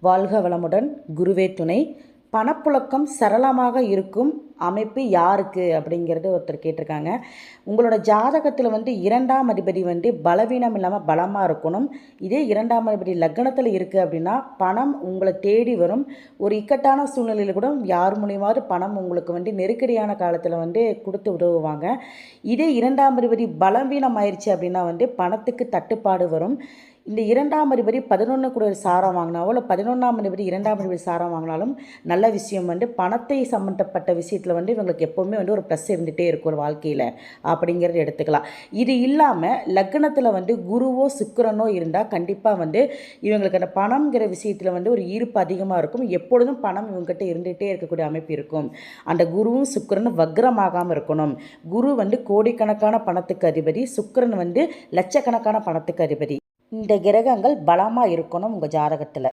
வாழ்க வளமுடன். குருவே துணை. பணப்புழக்கம் சரளமாக இருக்கும் அமைப்பு யாருக்கு அப்படிங்கிறது ஒருத்தர் கேட்டிருக்காங்க. உங்களோட ஜாதகத்தில் இரண்டாம் அதிபதி பலவீனம் இல்லாமல் பலமாக இருக்கணும். இதே இரண்டாம் அதிபதி லக்னத்தில் இருக்குது அப்படின்னா பணம் உங்களை தேடி வரும். ஒரு இக்கட்டான சூழ்நிலையில் கூட யார் மூலியமாவது பணம் உங்களுக்கு நெருக்கடியான காலத்தில் கொடுத்து உதவுவாங்க. இதே இரண்டாம் அதிபதி பலவீனம் ஆயிடுச்சு அப்படின்னா பணத்துக்கு தட்டுப்பாடு வரும். இந்த இரண்டாம் அதிபதி 11 கூட சாரம் வாங்கினாவோ இல்லை 11ஆம் அதிபதி இரண்டாம் அதிபதி சாரம் வாங்கினாலும் நல்ல விஷயம் பணத்தை சம்மந்தப்பட்ட விஷயத்தில் இவங்களுக்கு எப்போவுமே ஒரு ப்ளஸ் இருந்துகிட்டே இருக்கும் ஒரு வாழ்க்கையில் அப்படிங்கிறது எடுத்துக்கலாம். இது இல்லாமல் லக்னத்தில் குருவோ சுக்கிரனோ இருந்தால் கண்டிப்பாக இவங்களுக்கு அந்த பணம்ங்கிற விஷயத்தில் ஒரு ஈர்ப்பு அதிகமாக இருக்கும். எப்பொழுதும் பணம் இவங்ககிட்ட இருந்துகிட்டே இருக்கக்கூடிய அமைப்பு இருக்கும். அந்த குருவும் சுக்கிரனும் வக்ரமாகாமல் இருக்கணும். குரு கோடிக்கணக்கான பணத்துக்கு அதிபதி, சுக்கிரன் லட்சக்கணக்கான பணத்துக்கு அதிபதி. இந்த கிரகங்கள் பலமாக இருக்கணும் உங்கள் ஜாதகத்தில்.